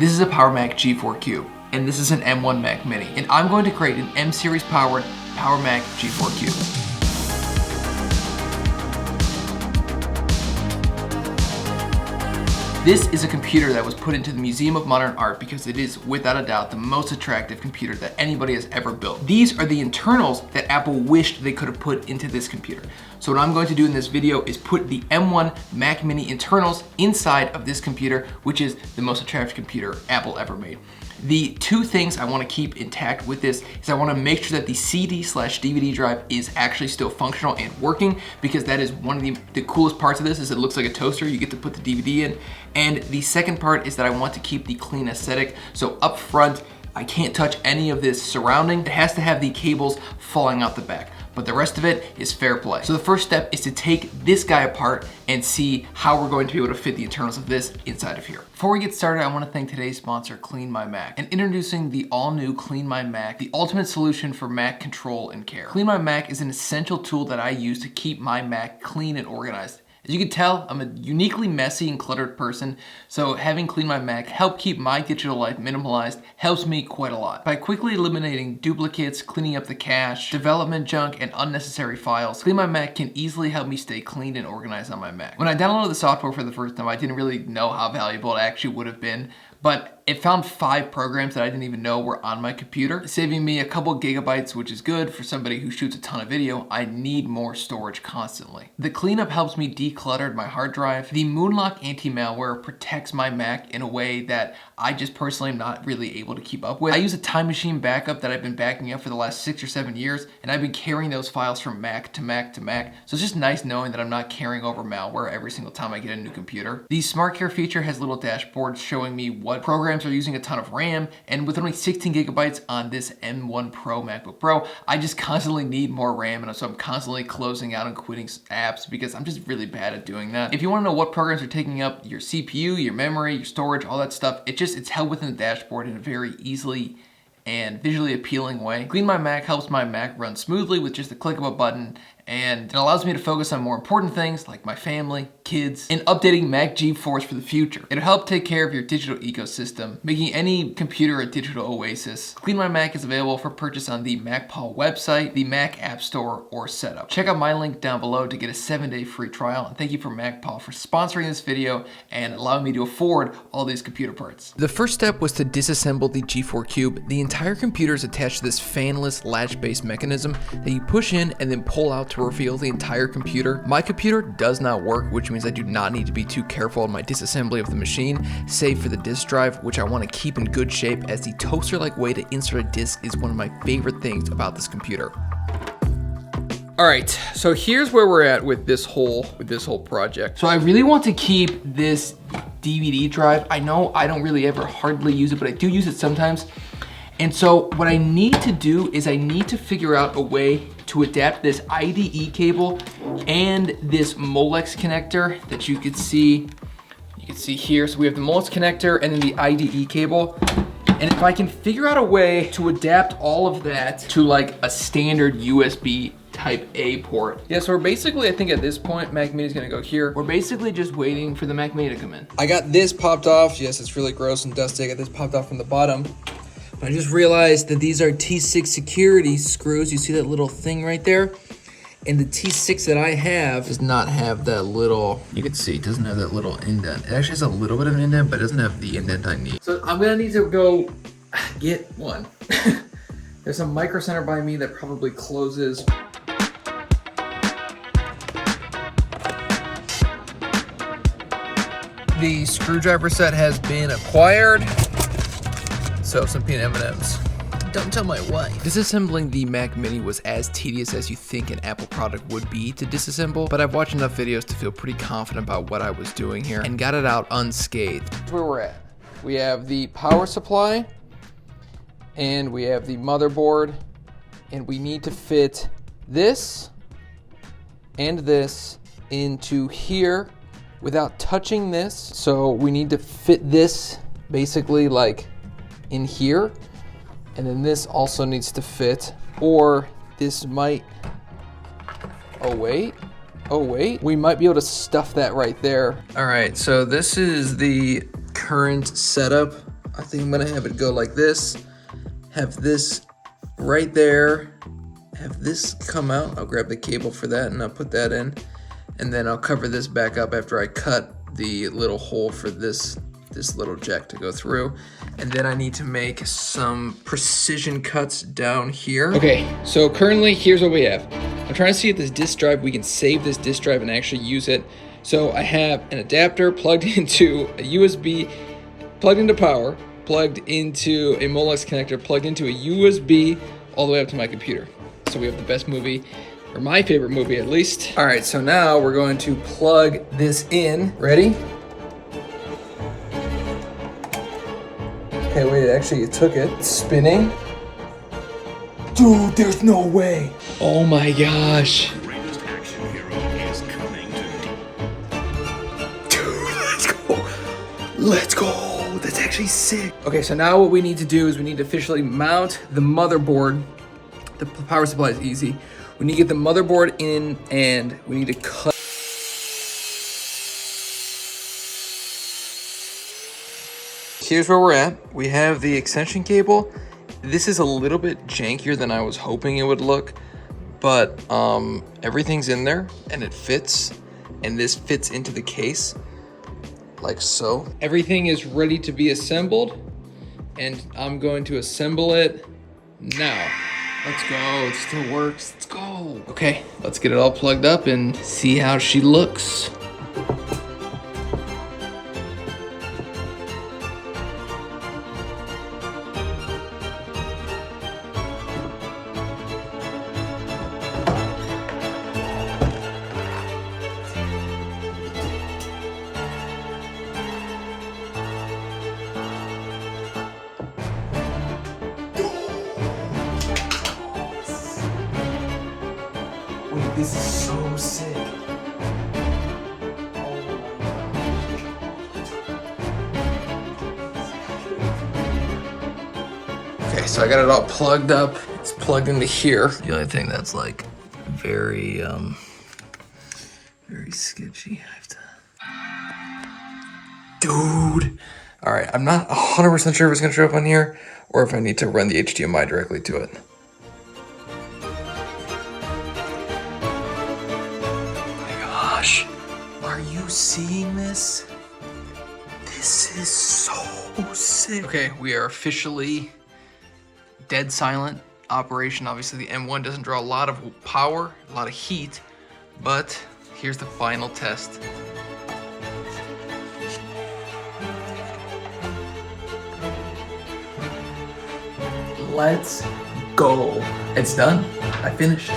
This is a Power Mac G4 Cube, and this is an M1 Mac Mini, and I'm going to create an M series powered Power Mac G4 Cube. This is a computer that was put into the Museum of Modern Art because it is, without a doubt, the most attractive computer that anybody has ever built. These are the internals that Apple wished they could have put into this computer. So what I'm going to do in this video is put the M1 Mac Mini internals inside of this computer, which is the most attractive computer Apple ever made. The two things I want to keep intact with this is I want to make sure that the CD/DVD drive is actually still functional and working, because that is one of the coolest parts of this. Is it looks like a toaster. You get to put the DVD in. And the second part is that I want to keep the clean aesthetic. So up front, I can't touch any of this surrounding. It has to have the cables falling out the back, but the rest of it is fair play. So the first step is to take this guy apart and see how we're going to be able to fit the internals of this inside of here. Before we get started, I want to thank today's sponsor, Clean My Mac, and introducing the all-new Clean My Mac, the ultimate solution for Mac control and care. Clean My Mac is an essential tool that I use to keep my Mac clean and organized. As you can tell, I'm a uniquely messy and cluttered person, so having Clean My Mac help keep my digital life minimalized helps me quite a lot. By quickly eliminating duplicates, cleaning up the cache, development junk, and unnecessary files, Clean My Mac can easily help me stay clean and organized on my Mac. When I downloaded the software for the first time, I didn't really know how valuable it actually would have been, but it found 5 programs that I didn't even know were on my computer, saving me a couple gigabytes, which is good for somebody who shoots a ton of video. I need more storage constantly. The cleanup helps me declutter my hard drive. The Moonlock anti-malware protects my Mac in a way that I just personally am not really able to keep up with. I use a Time Machine backup that I've been backing up for the last 6 or 7 years, and I've been carrying those files from Mac to Mac to Mac. So it's just nice knowing that I'm not carrying over malware every single time I get a new computer. The Smart Care feature has little dashboards showing me what programs are using a ton of RAM, and with only 16 gigabytes on this M1 Pro MacBook Pro, I just constantly need more RAM, and so I'm constantly closing out and quitting apps because I'm just really bad at doing that. If you want to know what programs are taking up your CPU, your memory, your storage, all that stuff, it's held within the dashboard in a very easily and visually appealing way. Clean My Mac helps my Mac run smoothly with just the click of a button, and it allows me to focus on more important things like my family, kids, and updating Mac GeForce for the future. It'll help take care of your digital ecosystem, making any computer a digital oasis. Clean My Mac is available for purchase on the MacPaw website, the Mac App Store, or Setup. Check out my link down below to get a 7-day free trial, and thank you for MacPaw for sponsoring this video and allowing me to afford all these computer parts. The first step was to disassemble the G4 Cube. The entire computer is attached to this fanless latch-based mechanism that you push in and then pull out to reveal the entire computer. My computer does not work, which means I do not need to be too careful in my disassembly of the machine, save for the disk drive, which I want to keep in good shape, as the toaster-like way to insert a disk is one of my favorite things about this computer. All right, so here's where we're at with this whole project. So I really want to keep this DVD drive. I know I don't really ever hardly use it, but I do use it sometimes. And so what I need to do is I need to figure out a way to adapt this IDE cable and this Molex connector that you can see here. So we have the Molex connector and then the IDE cable. And if I can figure out a way to adapt all of that to like a standard USB Type A port. Yeah, so we're basically, I think at this point, Mac Mini is gonna go here. We're basically just waiting for the Mac Mini to come in. I got this popped off. Yes, it's really gross and dusty. I got this popped off from the bottom. I just realized that these are T6 security screws. You see that little thing right there? And the T6 that I have does not have that little, you can see, it doesn't have that little indent. It actually has a little bit of an indent, but it doesn't have the indent I need. So I'm gonna need to go get one. There's a Micro Center by me that probably closes. The screwdriver set has been acquired. So some peanut M&Ms. Don't tell my wife. Disassembling the Mac Mini was as tedious as you think an Apple product would be to disassemble, but I've watched enough videos to feel pretty confident about what I was doing here and got it out unscathed. Here's where we're at. We have the power supply, and we have the motherboard, and we need to fit this and this into here without touching this. So we need to fit this basically like in here, and then this also needs to fit, or this might, oh wait, we might be able to stuff that right there. All right, so this is the current setup I think I'm gonna have it go like this. Have this right there. Have this come out. I'll grab the cable for that and I'll put that in. And then I'll cover this back up after I cut the little hole for this little jack to go through. And then I need to make some precision cuts down here. Okay, so currently here's what we have. I'm trying to see if this disk drive, we can save this disk drive and actually use it. So I have an adapter plugged into a USB, plugged into power, plugged into a Molex connector, plugged into a USB all the way up to my computer. So we have the best movie, or my favorite movie at least. All right, so now we're going to plug this in. Ready? Okay, wait, actually it took it. It's spinning. Dude, there's no way. Oh my gosh. Greatest action hero is coming to Dude, let's go. Let's go. That's actually sick. Okay, so now what we need to do is we need to officially mount the motherboard. The power supply is easy. We need to get the motherboard in and we need to cut. Here's where we're at. We have the extension cable. This is a little bit jankier than I was hoping it would look, but everything's in there and it fits, and this fits into the case like so. Everything is ready to be assembled, and I'm going to assemble it now. Let's go, it still works, let's go. Okay, let's get it all plugged up and see how she looks. Wait, this is so sick. Okay, so I got it all plugged up. It's plugged into here. The only thing that's like very sketchy. I have to. Dude. All right, I'm not 100% sure if it's gonna show up on here or if I need to run the HDMI directly to it. Are you seeing this? This is so sick. Okay, we are officially dead silent operation. Obviously the M1 doesn't draw a lot of power, a lot of heat, but here's the final test. Let's go. It's done. I finished.